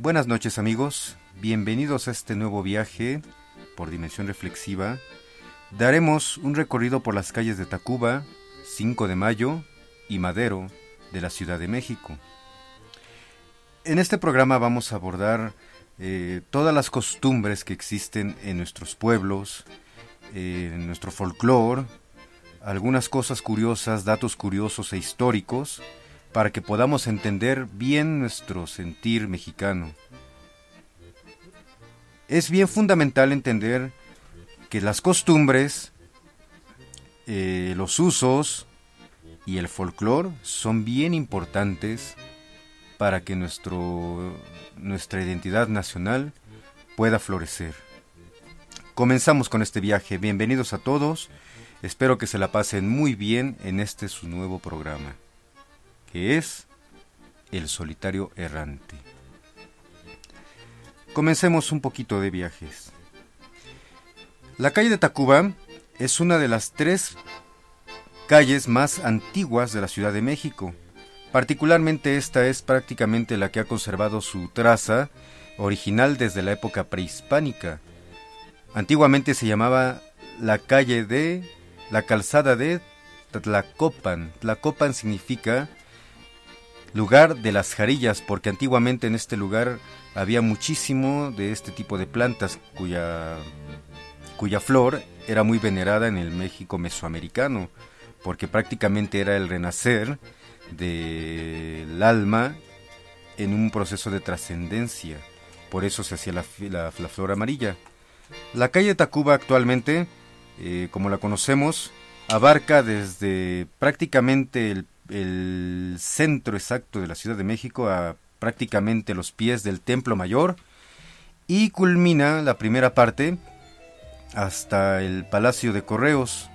Buenas noches amigos, bienvenidos a este nuevo viaje por Dimensión Reflexiva. Daremos un recorrido por las calles de Tacuba, 5 de Mayo y Madero de la Ciudad de México. En este programa vamos a abordar todas las costumbres que existen en nuestros pueblos, en nuestro folclore, algunas cosas curiosas, datos curiosos e históricos, para que podamos entender bien nuestro sentir mexicano. Es bien fundamental entender que las costumbres, los usos y el folclore son bien importantes para que nuestra identidad nacional pueda florecer. Comenzamos con este viaje. Bienvenidos a todos. Espero que se la pasen muy bien en este su nuevo programa, que es El Solitario Errante. Comencemos un poquito de viajes. La calle de Tacuba es una de las 3 calles más antiguas de la Ciudad de México. Particularmente esta es prácticamente la que ha conservado su traza original desde la época prehispánica. Antiguamente se llamaba la calzada de Tlacopan. Tlacopan significa lugar de las jarillas, porque antiguamente en este lugar había muchísimo de este tipo de plantas cuya flor era muy venerada en el México mesoamericano, porque prácticamente era el renacer del alma en un proceso de trascendencia. Por eso se hacía la flor amarilla. La calle de Tacuba actualmente, como la conocemos, abarca desde prácticamente el centro exacto de la Ciudad de México a prácticamente los pies del Templo Mayor y culmina la primera parte hasta el Palacio de Correos.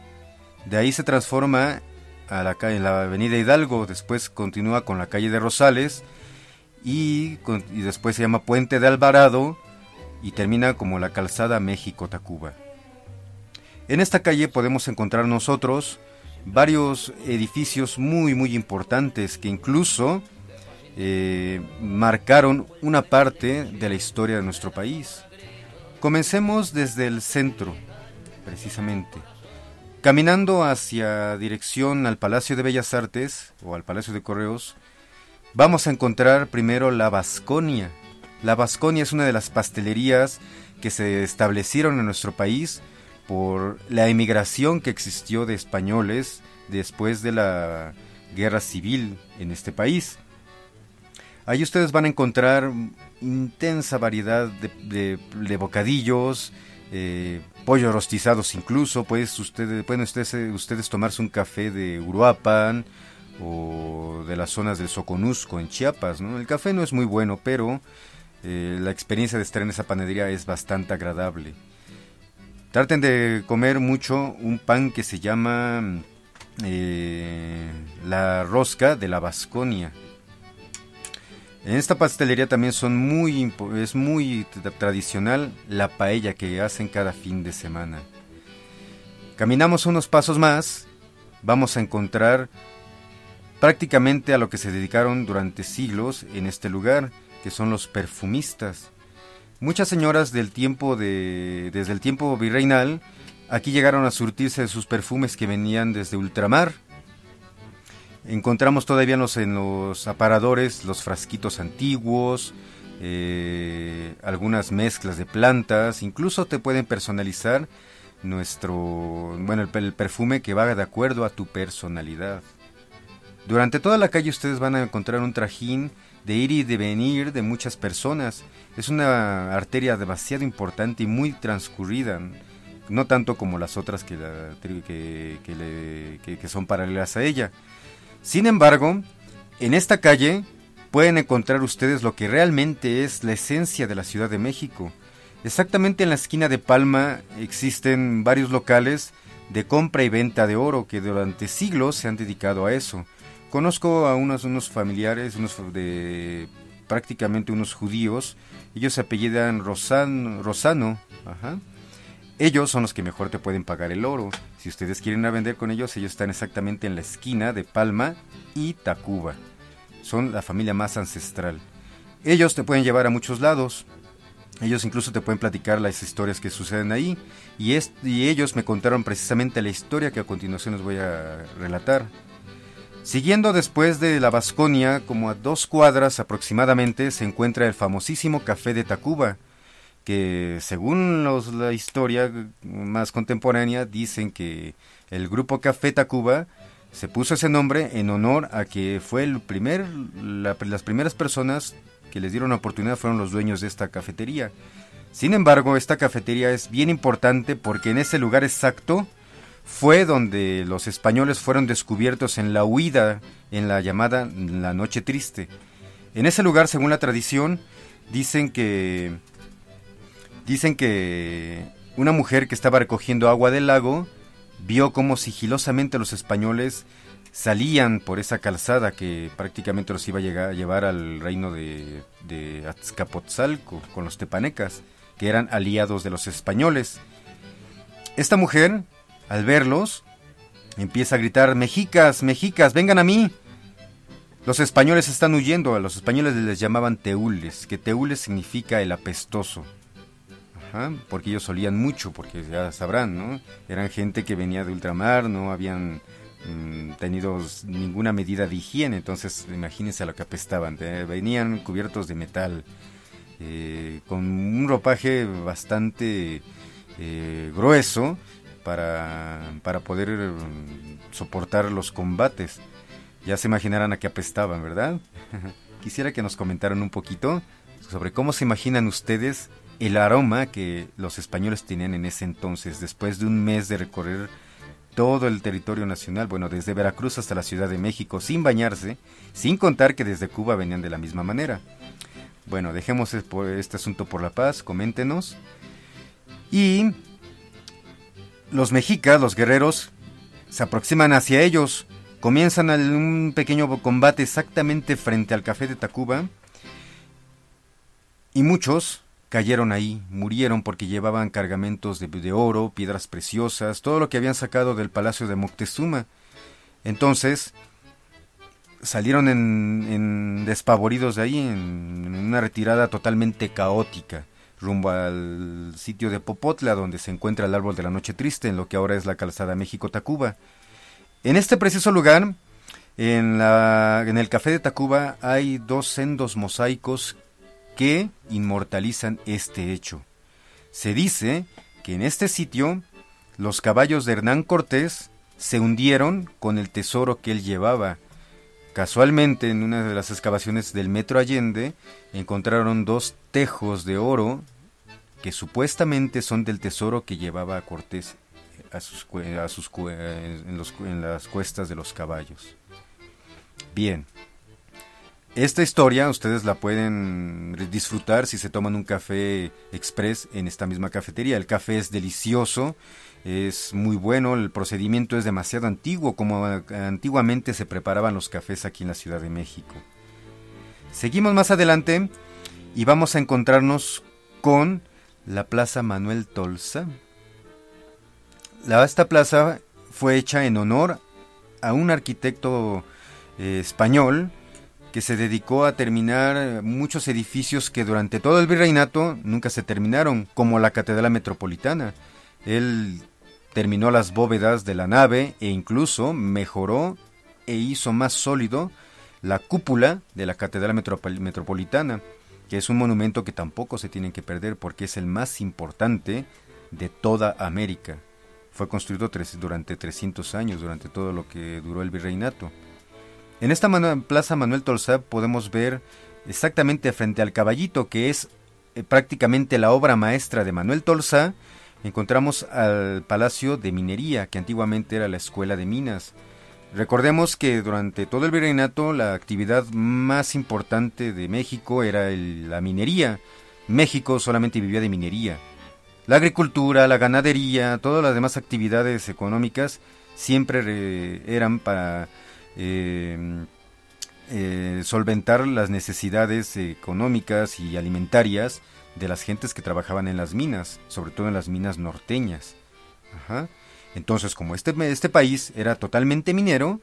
De ahí se transforma en la Avenida Hidalgo, después continúa con la calle de Rosales y después se llama Puente de Alvarado y termina como la Calzada México-Tacuba. En esta calle podemos encontrar nosotros varios edificios muy muy importantes que incluso marcaron una parte de la historia de nuestro país. Comencemos desde el centro, precisamente. Caminando hacia dirección al Palacio de Bellas Artes o al Palacio de Correos, vamos a encontrar primero la Vasconia. La Vasconia es una de las pastelerías que se establecieron en nuestro país por la emigración que existió de españoles después de la guerra civil en este país. Ahí ustedes van a encontrar intensa variedad de bocadillos, pollos rostizados incluso. Pueden ustedes tomarse un café de Uruapan o de las zonas del Soconusco en Chiapas, ¿no? El café no es muy bueno, pero la experiencia de estar en esa panadería es bastante agradable. Traten de comer mucho un pan que se llama la rosca de la Vasconia. En esta pastelería también es muy tradicional la paella que hacen cada fin de semana. Caminamos unos pasos más, vamos a encontrar prácticamente a lo que se dedicaron durante siglos en este lugar, que son los perfumistas. Muchas señoras desde el tiempo virreinal, aquí llegaron a surtirse de sus perfumes que venían desde ultramar. Encontramos todavía en los aparadores los frasquitos antiguos, algunas mezclas de plantas, incluso te pueden personalizar el perfume que va de acuerdo a tu personalidad. Durante toda la calle ustedes van a encontrar un trajín de ir y de venir de muchas personas. Es una arteria demasiado importante y muy transcurrida, no tanto como las otras que son paralelas a ella. Sin embargo, en esta calle pueden encontrar ustedes lo que realmente es la esencia de la Ciudad de México. Exactamente en la esquina de Palma existen varios locales de compra y venta de oro que durante siglos se han dedicado a eso. Conozco a unos familiares, prácticamente unos judíos. Ellos se apellidan Rosano. Ajá. Ellos son los que mejor te pueden pagar el oro. Si ustedes quieren ir a vender con ellos están exactamente en la esquina de Palma y Tacuba. Son la familia más ancestral. Ellos te pueden llevar a muchos lados. Ellos incluso te pueden platicar las historias que suceden ahí. Y ellos me contaron precisamente la historia que a continuación les voy a relatar. Siguiendo después de la Vasconia, como a 2 cuadras aproximadamente, se encuentra el famosísimo Café de Tacuba, que según la historia más contemporánea dicen que el grupo Café Tacuba se puso ese nombre en honor a que fue las primeras personas que les dieron la oportunidad fueron los dueños de esta cafetería. Sin embargo, esta cafetería es bien importante porque en ese lugar exacto fue donde los españoles fueron descubiertos en la huida, en la llamada La Noche Triste. En ese lugar, según la tradición, dicen que una mujer que estaba recogiendo agua del lago vio cómo sigilosamente los españoles salían por esa calzada que prácticamente los iba a llevar al reino de Azcapotzalco con los tepanecas, que eran aliados de los españoles. Esta mujer, al verlos, empieza a gritar: mexicas, mexicas, vengan a mí. Los españoles están huyendo. A los españoles les llamaban teules, que teules significa el apestoso. Ajá, porque ellos olían mucho, porque ya sabrán, ¿no? Eran gente que venía de ultramar, no habían tenido ninguna medida de higiene, entonces imagínense a lo que apestaban. Venían cubiertos de metal, con un ropaje bastante grueso, para poder soportar los combates. Ya se imaginarán a qué apestaban, ¿verdad? Quisiera que nos comentaran un poquito sobre cómo se imaginan ustedes el aroma que los españoles tenían en ese entonces, después de un mes de recorrer todo el territorio nacional, bueno, desde Veracruz hasta la Ciudad de México, sin bañarse, sin contar que desde Cuba venían de la misma manera. Bueno, dejemos este asunto por la paz, coméntenos. Y los mexicas, los guerreros, se aproximan hacia ellos, comienzan un pequeño combate exactamente frente al Café de Tacuba, y muchos cayeron ahí, murieron porque llevaban cargamentos de oro, piedras preciosas, todo lo que habían sacado del palacio de Moctezuma. Entonces salieron despavoridos de ahí, en una retirada totalmente caótica, rumbo al sitio de Popotla, donde se encuentra el árbol de la Noche Triste, en lo que ahora es la calzada México-Tacuba. En este preciso lugar, en el Café de Tacuba, hay 2 sendos mosaicos que inmortalizan este hecho. Se dice que en este sitio los caballos de Hernán Cortés se hundieron con el tesoro que él llevaba. Casualmente, en una de las excavaciones del Metro Allende, encontraron 2 tejos de oro que supuestamente son del tesoro que llevaba Cortés en las cuestas de los caballos. Bien, esta historia ustedes la pueden disfrutar si se toman un café express en esta misma cafetería. El café es delicioso, es muy bueno, el procedimiento es demasiado antiguo, como antiguamente se preparaban los cafés aquí en la Ciudad de México. Seguimos más adelante y vamos a encontrarnos con la Plaza Manuel Tolsa. Esta plaza fue hecha en honor a un arquitecto español que se dedicó a terminar muchos edificios que durante todo el virreinato nunca se terminaron, como la Catedral Metropolitana. Él terminó las bóvedas de la nave e incluso mejoró e hizo más sólido la cúpula de la Catedral Metropolitana, que es un monumento que tampoco se tienen que perder porque es el más importante de toda América. Fue construido durante 300 años, durante todo lo que duró el virreinato. En esta Plaza Manuel Tolsa podemos ver exactamente frente al Caballito, que es prácticamente la obra maestra de Manuel Tolsa, encontramos al Palacio de Minería, que antiguamente era la Escuela de Minas. Recordemos que durante todo el virreinato la actividad más importante de México era la minería. México solamente vivía de minería. La agricultura, la ganadería, todas las demás actividades económicas siempre eran para solventar las necesidades económicas y alimentarias de las gentes que trabajaban en las minas, sobre todo en las minas norteñas. Ajá. Entonces, como este país era totalmente minero,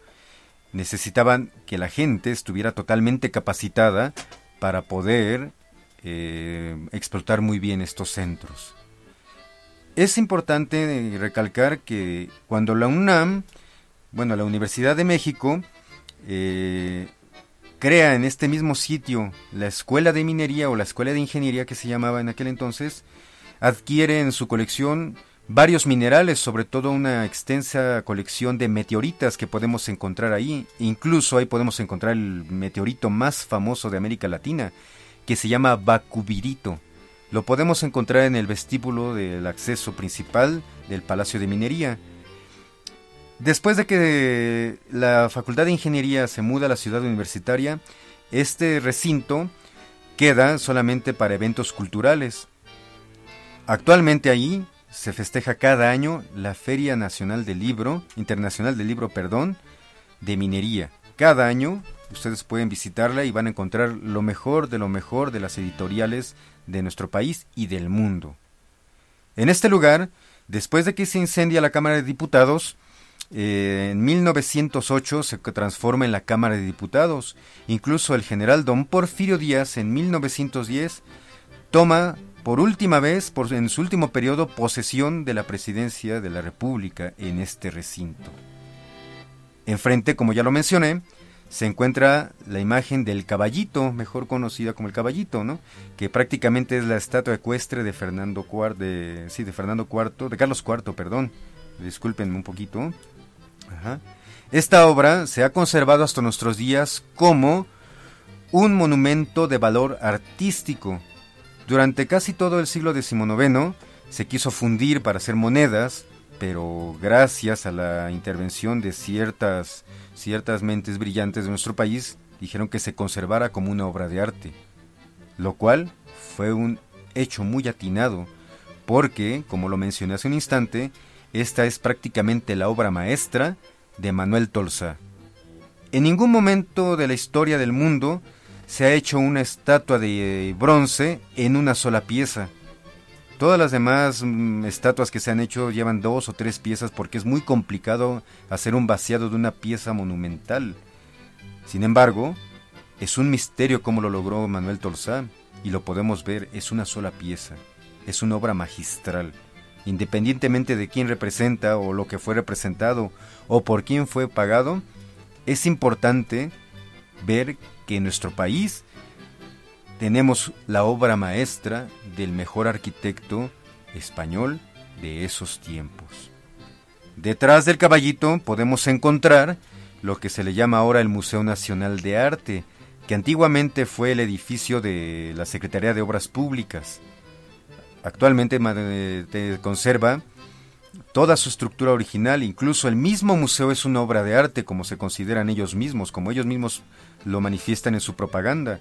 necesitaban que la gente estuviera totalmente capacitada para poder explotar muy bien estos centros. Es importante recalcar que cuando la UNAM, la Universidad de México, crea en este mismo sitio la Escuela de Minería o la Escuela de Ingeniería que se llamaba en aquel entonces, adquiere en su colección varios minerales, sobre todo una extensa colección de meteoritas que podemos encontrar ahí. Incluso ahí podemos encontrar el meteorito más famoso de América Latina, que se llama Bacubirito. Lo podemos encontrar en el vestíbulo del acceso principal del Palacio de Minería. Después de que la Facultad de Ingeniería se muda a la ciudad universitaria, este recinto queda solamente para eventos culturales. Actualmente allí se festeja cada año la Feria Internacional del Libro, de Minería. Cada año ustedes pueden visitarla y van a encontrar lo mejor de las editoriales de nuestro país y del mundo. En este lugar, después de que se incendia la Cámara de Diputados, en 1908 se transforma en la Cámara de Diputados. Incluso el general don Porfirio Díaz en 1910 toma por última vez, en su último periodo, posesión de la presidencia de la República en este recinto. Enfrente, como ya lo mencioné, se encuentra la imagen del Caballito, mejor conocida como el Caballito, ¿no? Que prácticamente es la estatua ecuestre de Carlos IV, perdón. Discúlpenme un poquito. Ajá. Esta obra se ha conservado hasta nuestros días como un monumento de valor artístico. Durante casi todo el siglo XIX se quiso fundir para hacer monedas, pero gracias a la intervención de ciertas mentes brillantes de nuestro país, dijeron que se conservara como una obra de arte, lo cual fue un hecho muy atinado, porque, como lo mencioné hace un instante, esta es prácticamente la obra maestra de Manuel Tolsa. En ningún momento de la historia del mundo se ha hecho una estatua de bronce en una sola pieza. Todas las demás estatuas que se han hecho llevan 2 o 3 piezas porque es muy complicado hacer un vaciado de una pieza monumental. Sin embargo, es un misterio cómo lo logró Manuel Tolsa y lo podemos ver, es una sola pieza. Es una obra magistral. Independientemente de quién representa o lo que fue representado o por quién fue pagado, es importante ver que en nuestro país tenemos la obra maestra del mejor arquitecto español de esos tiempos. Detrás del Caballito podemos encontrar lo que se le llama ahora el Museo Nacional de Arte, que antiguamente fue el edificio de la Secretaría de Obras Públicas. Actualmente conserva toda su estructura original, incluso el mismo museo es una obra de arte, como se consideran ellos mismos, como ellos mismos lo manifiestan en su propaganda.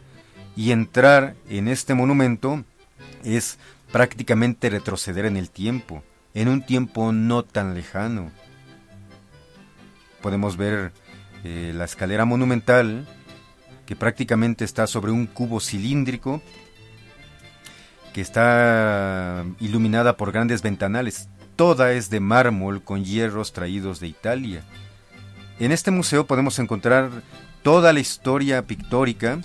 Y entrar en este monumento es prácticamente retroceder en el tiempo, en un tiempo no tan lejano. Podemos ver la escalera monumental, que prácticamente está sobre un cubo cilíndrico, que está iluminada por grandes ventanales. Toda es de mármol con hierros traídos de Italia. En este museo podemos encontrar toda la historia pictórica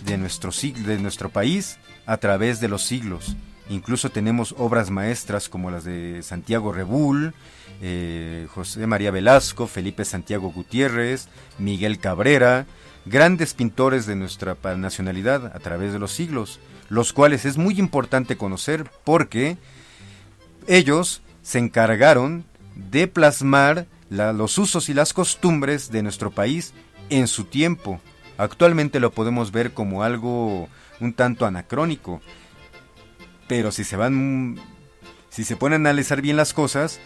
de nuestro país a través de los siglos. Incluso tenemos obras maestras como las de Santiago Rebull, José María Velasco, Felipe Santiago Gutiérrez, Miguel Cabrera, grandes pintores de nuestra nacionalidad a través de los siglos, los cuales es muy importante conocer porque ellos se encargaron de plasmar los usos y las costumbres de nuestro país en su tiempo. Actualmente lo podemos ver como algo un tanto anacrónico, pero si se ponen a analizar bien las cosas,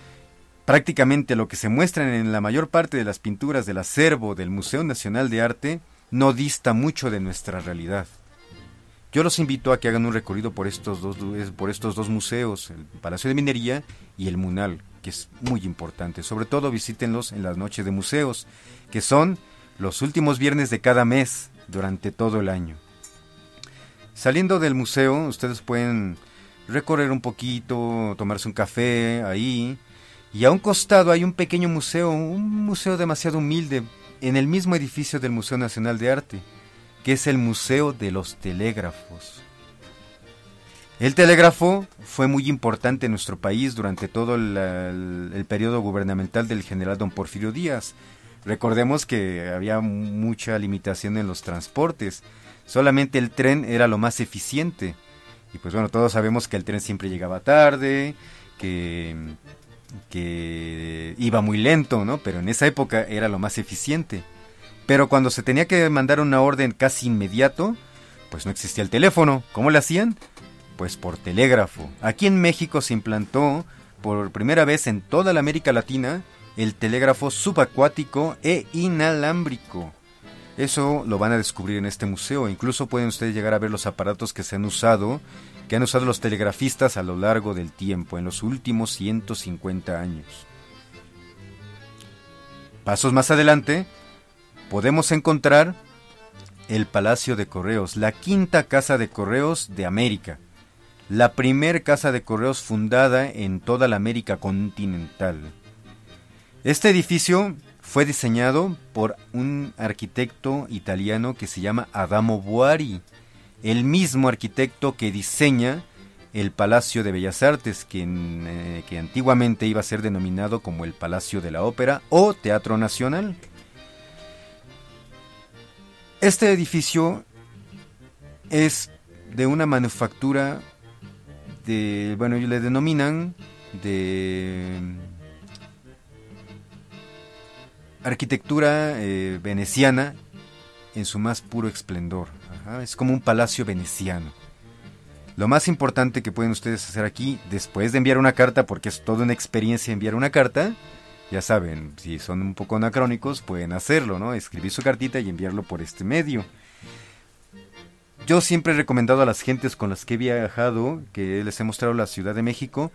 prácticamente lo que se muestran en la mayor parte de las pinturas del acervo del Museo Nacional de Arte no dista mucho de nuestra realidad. Yo los invito a que hagan un recorrido por estos dos museos, el Palacio de Minería y el Munal, que es muy importante. Sobre todo visítenlos en las noches de museos, que son los últimos viernes de cada mes durante todo el año. Saliendo del museo, ustedes pueden recorrer un poquito, tomarse un café ahí, y a un costado hay un pequeño museo, un museo demasiado humilde, en el mismo edificio del Museo Nacional de Arte, que es el Museo de los Telégrafos. El telégrafo fue muy importante en nuestro país durante todo el periodo gubernamental del general don Porfirio Díaz. Recordemos que había mucha limitación en los transportes, solamente el tren era lo más eficiente. Y pues bueno, todos sabemos que el tren siempre llegaba tarde, que iba muy lento, ¿no? Pero en esa época era lo más eficiente. Pero cuando se tenía que mandar una orden casi inmediato, pues no existía el teléfono. ¿Cómo lo hacían? Pues por telégrafo. Aquí en México se implantó por primera vez en toda la América Latina el telégrafo subacuático e inalámbrico. Eso lo van a descubrir en este museo. Incluso pueden ustedes llegar a ver los aparatos que han usado los telegrafistas a lo largo del tiempo, en los últimos 150 años. Pasos más adelante, podemos encontrar el Palacio de Correos, la quinta casa de correos de América, la primer casa de correos fundada en toda la América continental. Este edificio fue diseñado por un arquitecto italiano que se llama Adamo Boari, el mismo arquitecto que diseña el Palacio de Bellas Artes, que antiguamente iba a ser denominado como el Palacio de la Ópera o Teatro Nacional. Este edificio es de una manufactura ellos le denominan de arquitectura veneciana en su más puro esplendor. Es como un palacio veneciano. Lo más importante que pueden ustedes hacer aquí, después de enviar una carta, porque es toda una experiencia enviar una carta, ya saben, si son un poco anacrónicos, pueden hacerlo, ¿no? Escribir su cartita y enviarlo por este medio. Yo siempre he recomendado a las gentes con las que he viajado, que les he mostrado la Ciudad de México,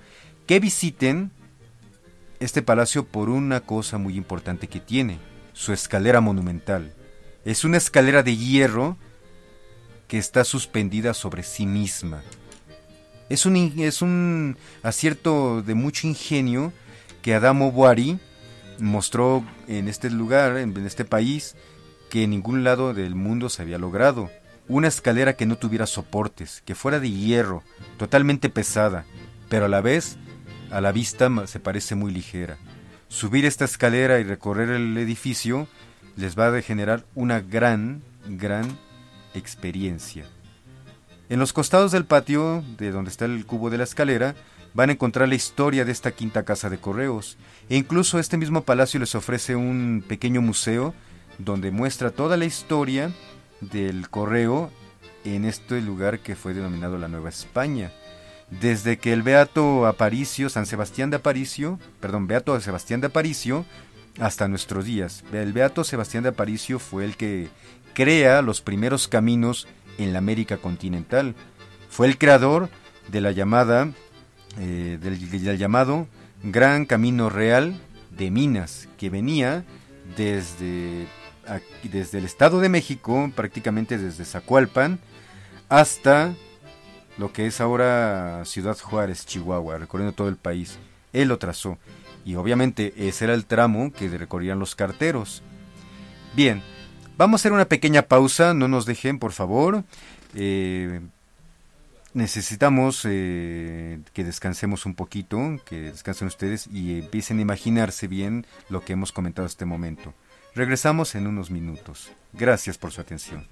que visiten este palacio por una cosa muy importante que tiene, su escalera monumental. Es una escalera de hierro que está suspendida sobre sí misma. Es un acierto de mucho ingenio que Adamo Boari mostró en este lugar, en este país, que en ningún lado del mundo se había logrado. Una escalera que no tuviera soportes, que fuera de hierro, totalmente pesada, pero a la vez, a la vista se parece muy ligera. Subir esta escalera y recorrer el edificio les va a generar una gran experiencia. En los costados del patio, de donde está el cubo de la escalera, van a encontrar la historia de esta quinta casa de correos. E incluso este mismo palacio les ofrece un pequeño museo donde muestra toda la historia del correo en este lugar que fue denominado la Nueva España. desde que el Beato Aparicio, San Sebastián de Aparicio, perdón, Beato Sebastián de Aparicio, hasta nuestros días. El Beato Sebastián de Aparicio fue el que crea los primeros caminos en la América continental. Fue el creador de la llamada, del llamado Gran Camino Real de Minas, que venía desde el Estado de México, prácticamente desde Zacualpan, hasta lo que es ahora Ciudad Juárez, Chihuahua, recorriendo todo el país. Él lo trazó. Y obviamente ese era el tramo que recorrían los carteros. Bien, vamos a hacer una pequeña pausa, no nos dejen, por favor. Necesitamos que descansemos un poquito, que descansen ustedes y empiecen a imaginarse bien lo que hemos comentado hasta este momento. Regresamos en unos minutos. Gracias por su atención.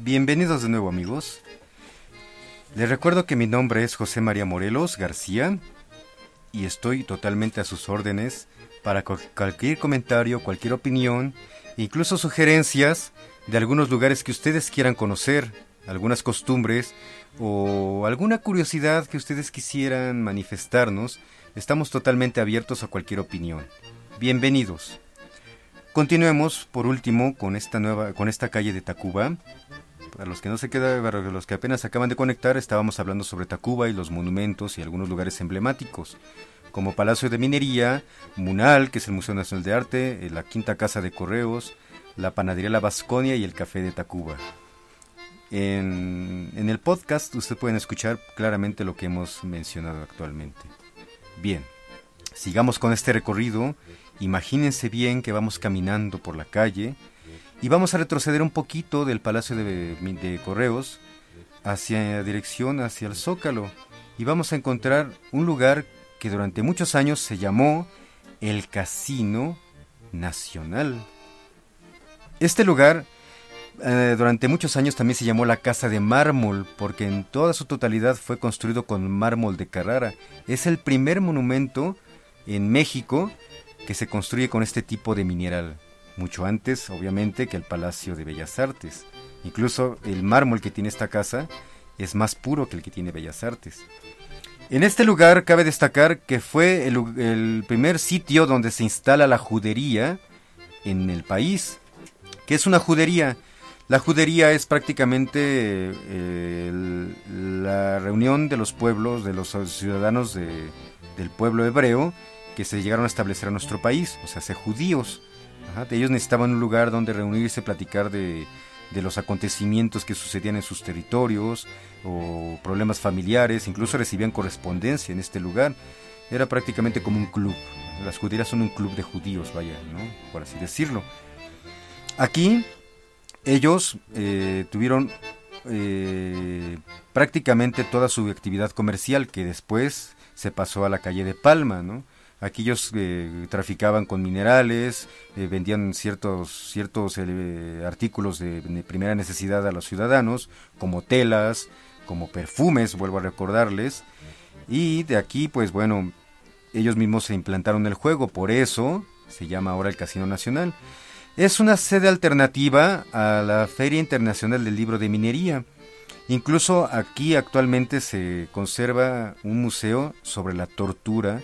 Bienvenidos de nuevo, amigos. Les recuerdo que mi nombre es José María Morelos García y estoy totalmente a sus órdenes para cualquier comentario, cualquier opinión, incluso sugerencias de algunos lugares que ustedes quieran conocer, algunas costumbres o alguna curiosidad que ustedes quisieran manifestarnos. Estamos totalmente abiertos a cualquier opinión. Bienvenidos. Continuemos, por último, con esta calle de Tacuba. Para los que no se quedan, para los que apenas acaban de conectar, estábamos hablando sobre Tacuba y los monumentos y algunos lugares emblemáticos, como Palacio de Minería, Munal, que es el Museo Nacional de Arte, la Quinta Casa de Correos, la Panadería La Vasconia y el Café de Tacuba. En el podcast ustedes pueden escuchar claramente lo que hemos mencionado actualmente. Bien, sigamos con este recorrido. Imagínense bien que vamos caminando por la calle y vamos a retroceder un poquito del Palacio de Correos hacia el Zócalo, y vamos a encontrar un lugar que durante muchos años se llamó el Casino Nacional. Este lugar durante muchos años también se llamó la Casa de Mármol, porque en toda su totalidad fue construido con mármol de Carrara. Es el primer monumento en México que se construye con este tipo de mineral, mucho antes, obviamente, que el Palacio de Bellas Artes. Incluso el mármol que tiene esta casa es más puro que el que tiene Bellas Artes. En este lugar cabe destacar que fue el primer sitio donde se instala la judería en el país. ¿Qué es una judería? La judería es prácticamente la reunión de los pueblos, de los ciudadanos del pueblo hebreo que se llegaron a establecer a nuestro país, o sea, judíos. Ellos necesitaban un lugar donde reunirse, platicar de los acontecimientos que sucedían en sus territorios o problemas familiares, incluso recibían correspondencia en este lugar. Era prácticamente como un club. Las juderías son un club de judíos, vaya, ¿no? Por así decirlo. Aquí ellos tuvieron prácticamente toda su actividad comercial, que después se pasó a la calle de Palma, ¿no? Aquí ellos traficaban con minerales, vendían ciertos artículos de primera necesidad a los ciudadanos, como telas, como perfumes, vuelvo a recordarles. Y de aquí, pues bueno, ellos mismos se implantaron el juego, por eso se llama ahora el Casino Nacional. Es una sede alternativa a la Feria Internacional del Libro de Minería. Incluso aquí actualmente se conserva un museo sobre la tortura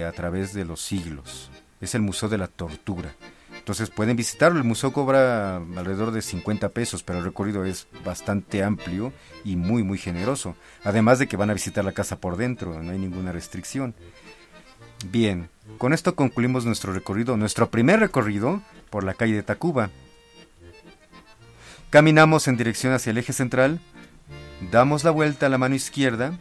a través de los siglos. Es el Museo de la Tortura. Entonces pueden visitarlo. El museo cobra alrededor de 50 pesos, pero el recorrido es bastante amplio y muy muy generoso. Además de que van a visitar la casa por dentro, no hay ninguna restricción. Bien, con esto concluimos nuestro primer recorrido por la calle de Tacuba. Caminamos en dirección hacia el eje central, damos la vuelta a la mano izquierda,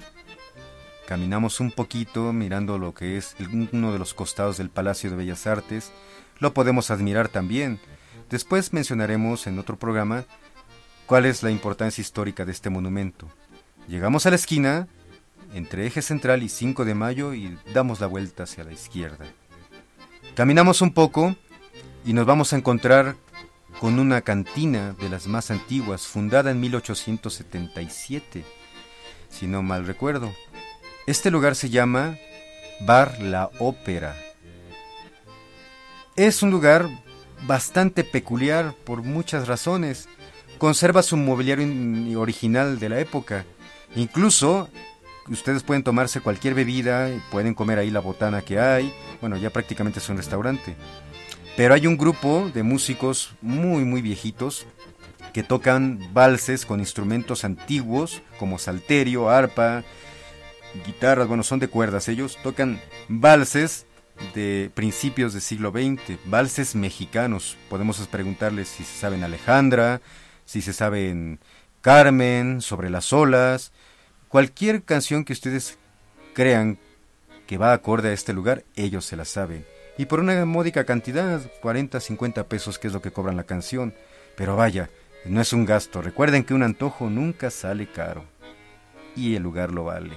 caminamos un poquito mirando lo que es uno de los costados del Palacio de Bellas Artes. Lo podemos admirar también. Después mencionaremos en otro programa cuál es la importancia histórica de este monumento. Llegamos a la esquina entre Eje Central y 5 de Mayo y damos la vuelta hacia la izquierda. Caminamos un poco y nos vamos a encontrar con una cantina de las más antiguas, fundada en 1877, si no mal recuerdo. Este lugar se llama Bar La Ópera. Es un lugar bastante peculiar por muchas razones. Conserva su mobiliario original de la época. Incluso ustedes pueden tomarse cualquier bebida, pueden comer ahí la botana que hay. Bueno, ya prácticamente es un restaurante. Pero hay un grupo de músicos muy muy viejitos que tocan valses con instrumentos antiguos como salterio, arpa, guitarras, bueno, son de cuerdas. Ellos tocan valses de principios del siglo XX, valses mexicanos. Podemos preguntarles si se saben Alejandra, si se saben Carmen, Sobre las olas. Cualquier canción que ustedes crean que va acorde a este lugar, ellos se la saben. Y por una módica cantidad, 40, 50 pesos, que es lo que cobran la canción. Pero vaya, no es un gasto. Recuerden que un antojo nunca sale caro. Y el lugar lo vale.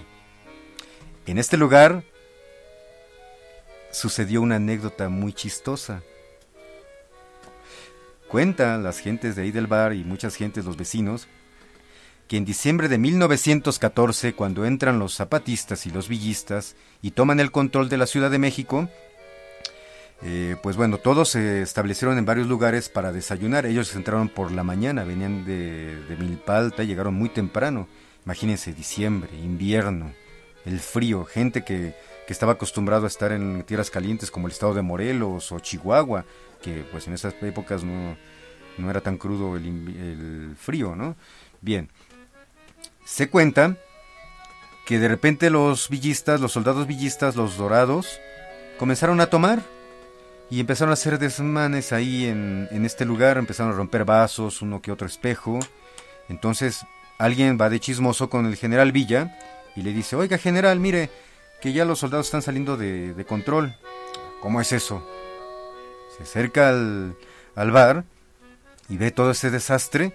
En este lugar sucedió una anécdota muy chistosa. cuentan las gentes de ahí del bar y muchas gentes, los vecinos, que en diciembre de 1914, cuando entran los zapatistas y los villistas y toman el control de la Ciudad de México, pues bueno, todos se establecieron en varios lugares para desayunar. Ellos entraron por la mañana, venían de Milpa Alta, llegaron muy temprano. Imagínense, diciembre, invierno, el frío, gente que estaba acostumbrado a estar en tierras calientes como el estado de Morelos o Chihuahua, que pues en esas épocas no era tan crudo el frío, ¿no? Bien, se cuenta que de repente los villistas, los soldados villistas, los dorados, comenzaron a tomar y empezaron a hacer desmanes ahí en este lugar, empezaron a romper vasos, uno que otro espejo. Entonces alguien va de chismoso con el general Villa y le dice: oiga, general, mire, que ya los soldados están saliendo de control. ¿Cómo es eso? Se acerca al bar y ve todo ese desastre,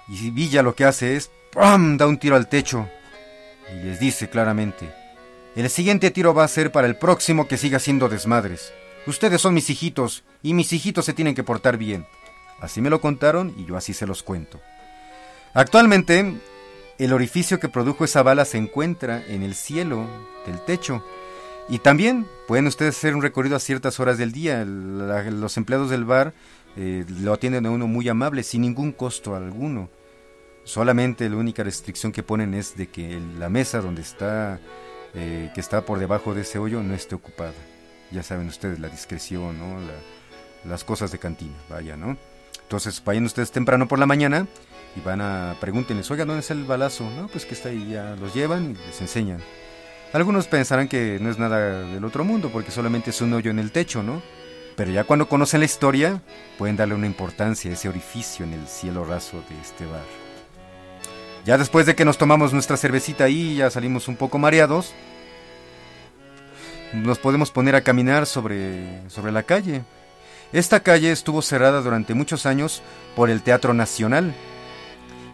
y Villa lo que hace es ¡pam!, da un tiro al techo y les dice claramente: el siguiente tiro va a ser para el próximo que siga haciendo desmadres. Ustedes son mis hijitos y mis hijitos se tienen que portar bien. Así me lo contaron y yo así se los cuento. Actualmente el orificio que produjo esa bala se encuentra en el cielo del techo. Y también pueden ustedes hacer un recorrido a ciertas horas del día. Los empleados del bar lo atienden a uno muy amable, sin ningún costo alguno. Solamente la única restricción que ponen es de que la mesa donde está, que está por debajo de ese hoyo, no esté ocupada. Ya saben ustedes, la discreción, ¿no? Las cosas de cantina, vaya, ¿no? Entonces vayan ustedes temprano por la mañana y pregúntenles: oiga, ¿dónde está el balazo? No, pues que está ahí. Ya los llevan y les enseñan. Algunos pensarán que no es nada del otro mundo porque solamente es un hoyo en el techo, ¿no? Pero ya cuando conocen la historia pueden darle una importancia a ese orificio en el cielo raso de este bar. Ya después de que nos tomamos nuestra cervecita ahí, ya salimos un poco mareados, nos podemos poner a caminar sobre la calle. Esta calle estuvo cerrada durante muchos años por el Teatro Nacional.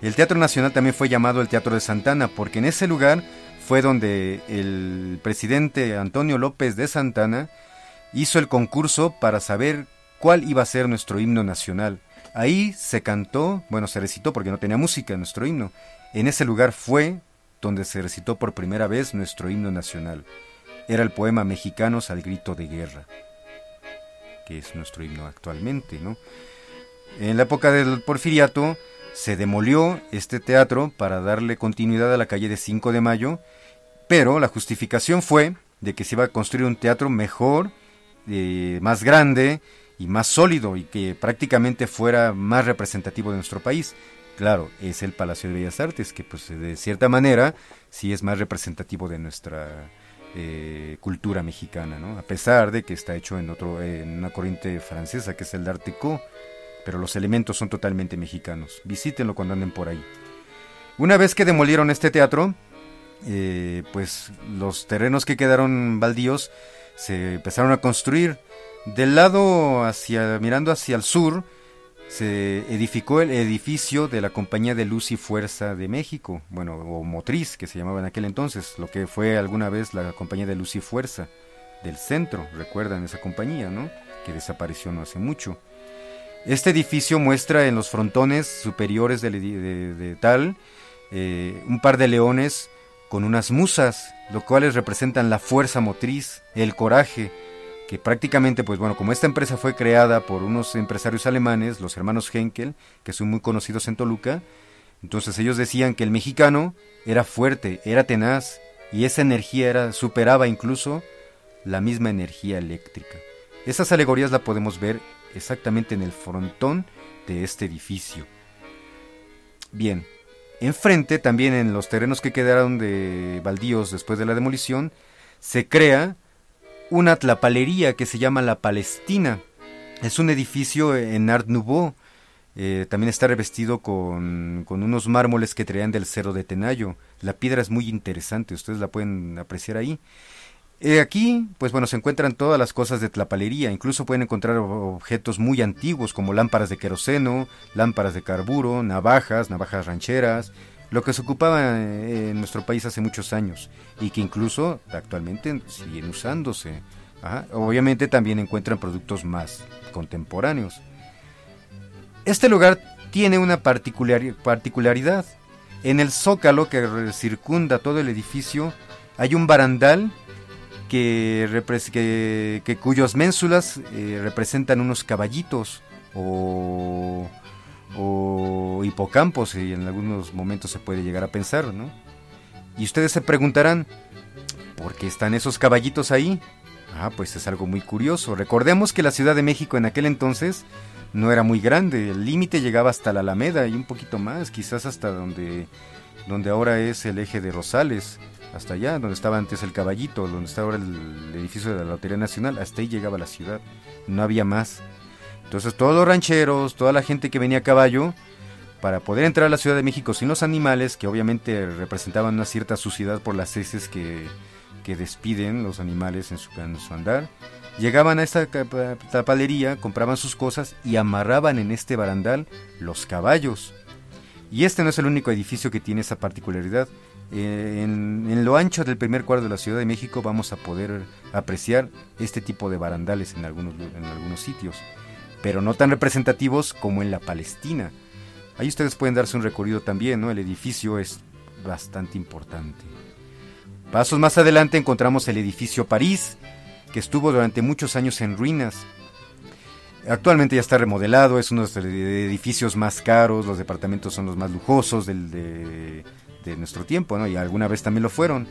El Teatro Nacional también fue llamado el Teatro de Santa Anna, porque en ese lugar fue donde el presidente Antonio López de Santa Anna hizo el concurso para saber cuál iba a ser nuestro himno nacional. Ahí se cantó, bueno, se recitó porque no tenía música nuestro himno. En ese lugar fue donde se recitó por primera vez nuestro himno nacional. Era el poema Mexicanos al grito de guerra, que es nuestro himno actualmente, ¿no? En la época del Porfiriato se demolió este teatro para darle continuidad a la calle de 5 de Mayo, pero la justificación fue de que se iba a construir un teatro mejor, más grande y más sólido, y que prácticamente fuera más representativo de nuestro país. Claro, es el Palacio de Bellas Artes, que pues de cierta manera sí es más representativo de nuestra cultura mexicana, ¿no? A pesar de que está hecho en una corriente francesa, que es el Art Déco, pero los elementos son totalmente mexicanos. Visítenlo cuando anden por ahí. Una vez que demolieron este teatro, pues los terrenos que quedaron baldíos se empezaron a construir. Del lado mirando hacia el sur, se edificó el edificio de la Compañía de Luz y Fuerza de México, bueno, o Motriz, que se llamaba en aquel entonces, lo que fue alguna vez la Compañía de Luz y Fuerza del Centro. Recuerdan esa compañía, ¿no? Que desapareció no hace mucho. Este edificio muestra en los frontones superiores de tal un par de leones con unas musas, los cuales representan la fuerza motriz, el coraje, que prácticamente, pues bueno, como esta empresa fue creada por unos empresarios alemanes, los hermanos Henkel, que son muy conocidos en Toluca, entonces ellos decían que el mexicano era fuerte, era tenaz, y esa energía superaba incluso la misma energía eléctrica. Esas alegorías la podemos ver exactamente en el frontón de este edificio. Bien, enfrente, también en los terrenos que quedaron de baldíos después de la demolición, se crea una tlapalería que se llama La Palestina. Es un edificio en Art Nouveau. También está revestido con unos mármoles que traían del Cerro de Tenayo. La piedra es muy interesante, ustedes la pueden apreciar ahí. Aquí, pues bueno, se encuentran todas las cosas de tlapalería. Incluso pueden encontrar objetos muy antiguos como lámparas de queroseno, lámparas de carburo, navajas rancheras, lo que se ocupaba en nuestro país hace muchos años y que incluso actualmente siguen usándose. Obviamente también encuentran productos más contemporáneos. Este lugar tiene una particularidad. En el zócalo que circunda todo el edificio hay un barandal cuyas ménsulas representan unos caballitos o hipocampos, y en algunos momentos se puede llegar a pensar, ¿no? Y ustedes se preguntarán, ¿por qué están esos caballitos ahí? Pues es algo muy curioso. Recordemos que la Ciudad de México en aquel entonces no era muy grande. El límite llegaba hasta la Alameda y un poquito más, quizás hasta donde ahora es el eje de Rosales, hasta allá, donde estaba antes el Caballito, donde está ahora el edificio de la Lotería Nacional. Hasta ahí llegaba la ciudad, no había más. Entonces todos los rancheros, toda la gente que venía a caballo, para poder entrar a la Ciudad de México sin los animales, que obviamente representaban una cierta suciedad por las heces que despiden los animales en su andar, llegaban a esta tapalería, compraban sus cosas y amarraban en este barandal los caballos. Y este no es el único edificio que tiene esa particularidad. En lo ancho del primer cuadro de la Ciudad de México vamos a poder apreciar este tipo de barandales en algunos sitios, pero no tan representativos como en la Palestina. Ahí ustedes pueden darse un recorrido también, ¿no? El edificio es bastante importante. Pasos más adelante encontramos el edificio París, que estuvo durante muchos años en ruinas. Actualmente ya está remodelado, es uno de los edificios más caros, los departamentos son los más lujosos de nuestro tiempo, ¿no? Y alguna vez también lo fueron.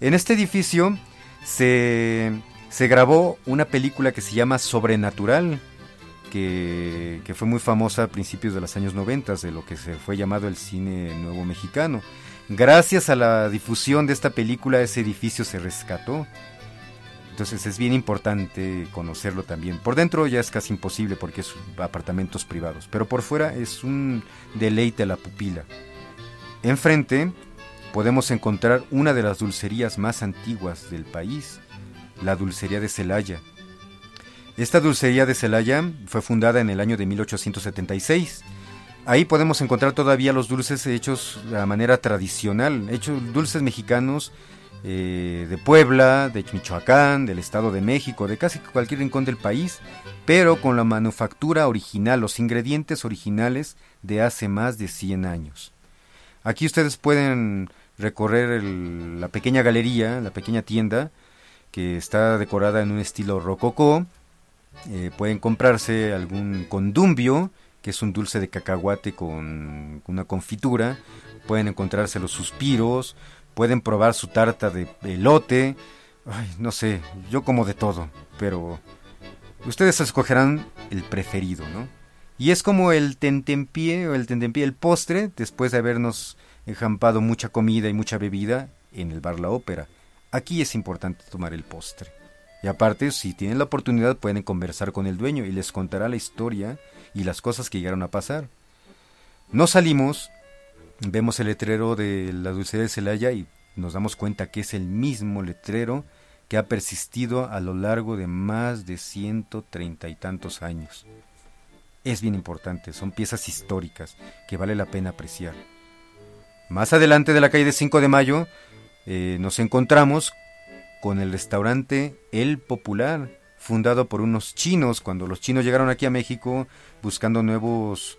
En este edificio se grabó una película que se llama Sobrenatural, que fue muy famosa a principios de los años 90, de lo que se fue llamado el cine nuevo mexicano. Gracias a la difusión de esta película, ese edificio se rescató. Entonces es bien importante conocerlo también. Por dentro ya es casi imposible porque es apartamentos privados, pero por fuera es un deleite a la pupila. Enfrente podemos encontrar una de las dulcerías más antiguas del país, la dulcería de Celaya. Esta dulcería de Celaya fue fundada en el año de 1876. Ahí podemos encontrar todavía los dulces hechos de la manera tradicional, hechos dulces mexicanos de Puebla, de Michoacán, del Estado de México, de casi cualquier rincón del país, pero con la manufactura original, los ingredientes originales de hace más de 100 años. Aquí ustedes pueden recorrer la pequeña galería, la pequeña tienda, que está decorada en un estilo rococó. Pueden comprarse algún condumbio, que es un dulce de cacahuate con una confitura. Pueden encontrarse los suspiros, pueden probar su tarta de elote. No sé, yo como de todo, pero ustedes escogerán el preferido, ¿no? Y es como el tentempié, el postre, después de habernos enjampado mucha comida y mucha bebida en el bar La Ópera. Aquí es importante tomar el postre. Y aparte, si tienen la oportunidad, pueden conversar con el dueño y les contará la historia y las cosas que llegaron a pasar. Nos salimos, vemos el letrero de la dulcería de Celaya y nos damos cuenta que es el mismo letrero que ha persistido a lo largo de más de 130 y tantos años. Es bien importante, son piezas históricas que vale la pena apreciar. Más adelante de la calle de 5 de Mayo nos encontramos con el restaurante El Popular, fundado por unos chinos, cuando los chinos llegaron aquí a México buscando nuevos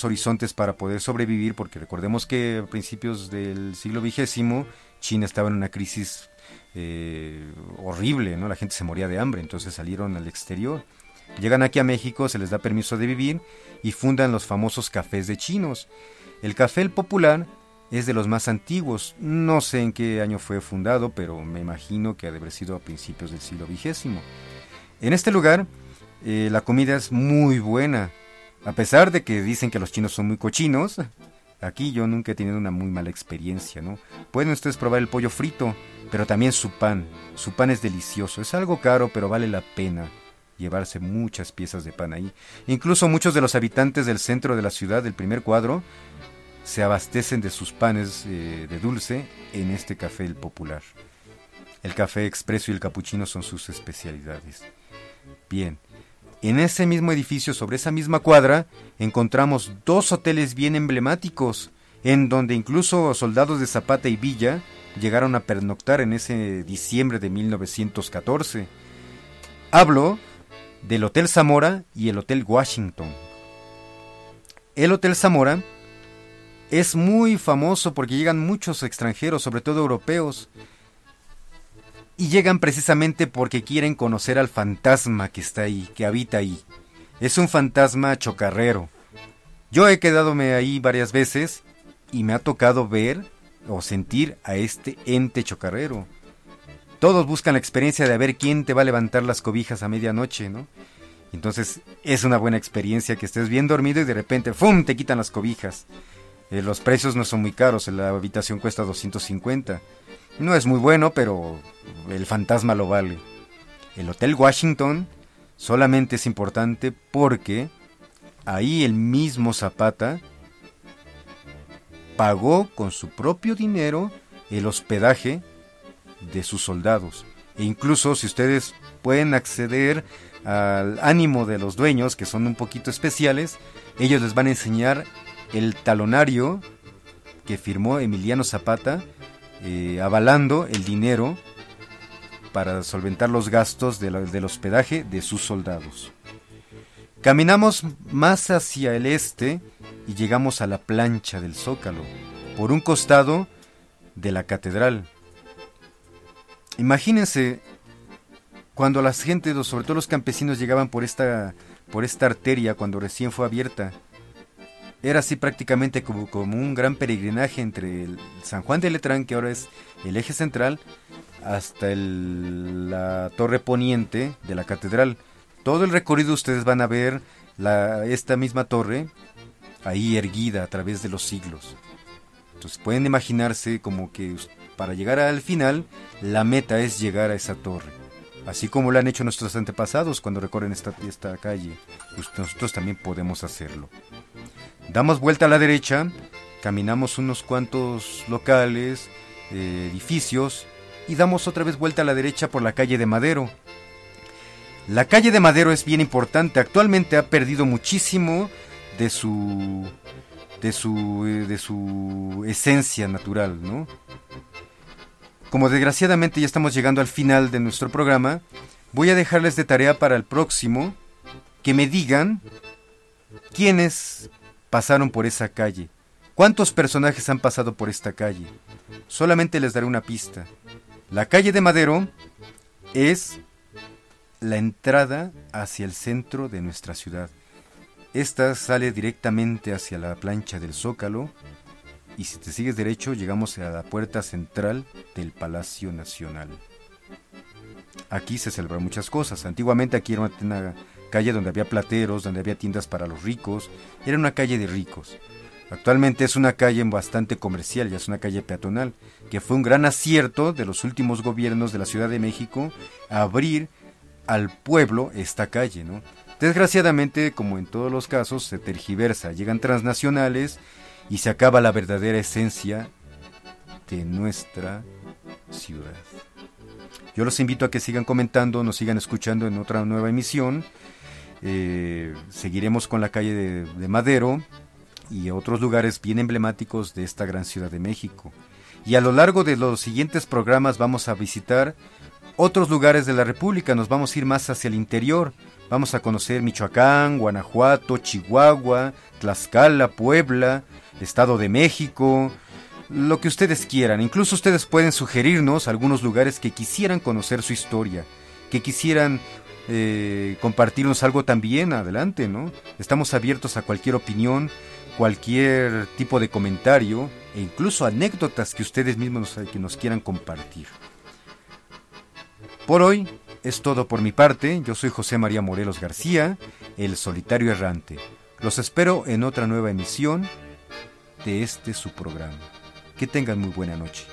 horizontes para poder sobrevivir, porque recordemos que a principios del siglo XX China estaba en una crisis horrible, ¿no? La gente se moría de hambre, entonces salieron al exterior. Llegan aquí a México, se les da permiso de vivir y fundan los famosos cafés de chinos. El Café El Popular es de los más antiguos, no sé en qué año fue fundado, pero me imagino que ha de haber sido a principios del siglo XX. En este lugar la comida es muy buena, a pesar de que dicen que los chinos son muy cochinos. Aquí yo nunca he tenido una muy mala experiencia, ¿no? Pueden ustedes probar el pollo frito, pero también su pan es delicioso, es algo caro, pero vale la pena llevarse muchas piezas de pan ahí. Incluso muchos de los habitantes del centro de la ciudad, del primer cuadro, se abastecen de sus panes de dulce en este Café El Popular. El café expreso y el capuchino son sus especialidades. Bien, en ese mismo edificio, sobre esa misma cuadra, encontramos dos hoteles bien emblemáticos, en donde incluso soldados de Zapata y Villa llegaron a pernoctar en ese diciembre de 1914. Hablo del Hotel Zamora y el Hotel Washington. El Hotel Zamora es muy famoso porque llegan muchos extranjeros, sobre todo europeos, y llegan precisamente porque quieren conocer al fantasma que está ahí, que habita ahí. Es un fantasma chocarrero. Yo he quedadome ahí varias veces y me ha tocado ver o sentir a este ente chocarrero. Todos buscan la experiencia de ver quién te va a levantar las cobijas a medianoche, ¿no? Entonces es una buena experiencia que estés bien dormido y de repente ¡fum!, te quitan las cobijas. Los precios no son muy caros, la habitación cuesta 250. No es muy bueno, pero el fantasma lo vale. El Hotel Washington solamente es importante porque ahí el mismo Zapata pagó con su propio dinero el hospedaje de sus soldados. E incluso si ustedes pueden acceder al ánimo de los dueños, que son un poquito especiales, ellos les van a enseñar el talonario que firmó Emiliano Zapata, avalando el dinero para solventar los gastos del hospedaje de sus soldados. Caminamos más hacia el este y llegamos a la plancha del Zócalo, por un costado de la catedral. Imagínense cuando la gente, sobre todo los campesinos, llegaban por esta arteria cuando recién fue abierta. Era así prácticamente como un gran peregrinaje entre el San Juan de Letrán, que ahora es el eje central, hasta la torre poniente de la catedral. Todo el recorrido ustedes van a ver esta misma torre ahí erguida a través de los siglos. Entonces pueden imaginarse como que para llegar al final, la meta es llegar a esa torre. Así como lo han hecho nuestros antepasados cuando recorren esta calle, pues nosotros también podemos hacerlo. Damos vuelta a la derecha, caminamos unos cuantos locales, edificios, y damos otra vez vuelta a la derecha por la calle de Madero. La calle de Madero es bien importante. Actualmente ha perdido muchísimo de su esencia natural, ¿no? Como desgraciadamente ya estamos llegando al final de nuestro programa, voy a dejarles de tarea para el próximo que me digan quiénes pasaron por esa calle. ¿Cuántos personajes han pasado por esta calle? Solamente les daré una pista. La calle de Madero es la entrada hacia el centro de nuestra ciudad. Esta sale directamente hacia la plancha del Zócalo y si te sigues derecho llegamos a la puerta central del Palacio Nacional. Aquí se celebran muchas cosas. Antiguamente aquí era una calle donde había plateros, donde había tiendas para los ricos. Era una calle de ricos. Actualmente es una calle bastante comercial, ya es una calle peatonal, que fue un gran acierto de los últimos gobiernos de la Ciudad de México abrir al pueblo esta calle, ¿no? Desgraciadamente, como en todos los casos, se tergiversa, llegan transnacionales y se acaba la verdadera esencia de nuestra ciudad. Yo los invito a que sigan comentando, nos sigan escuchando en otra nueva emisión. Seguiremos con la calle de Madero y otros lugares bien emblemáticos de esta gran Ciudad de México. Y a lo largo de los siguientes programas vamos a visitar otros lugares de la República, nos vamos a ir más hacia el interior. Vamos a conocer Michoacán, Guanajuato, Chihuahua, Tlaxcala, Puebla, Estado de México, lo que ustedes quieran. Incluso ustedes pueden sugerirnos algunos lugares que quisieran conocer su historia, que quisieran compartirnos algo también, adelante, ¿no? Estamos abiertos a cualquier opinión, cualquier tipo de comentario e incluso anécdotas que ustedes mismos nos quieran compartir. Por hoy es todo por mi parte. Yo soy José María Morelos García, el solitario errante. Los espero en otra nueva emisión de su programa. Que tengan muy buena noche.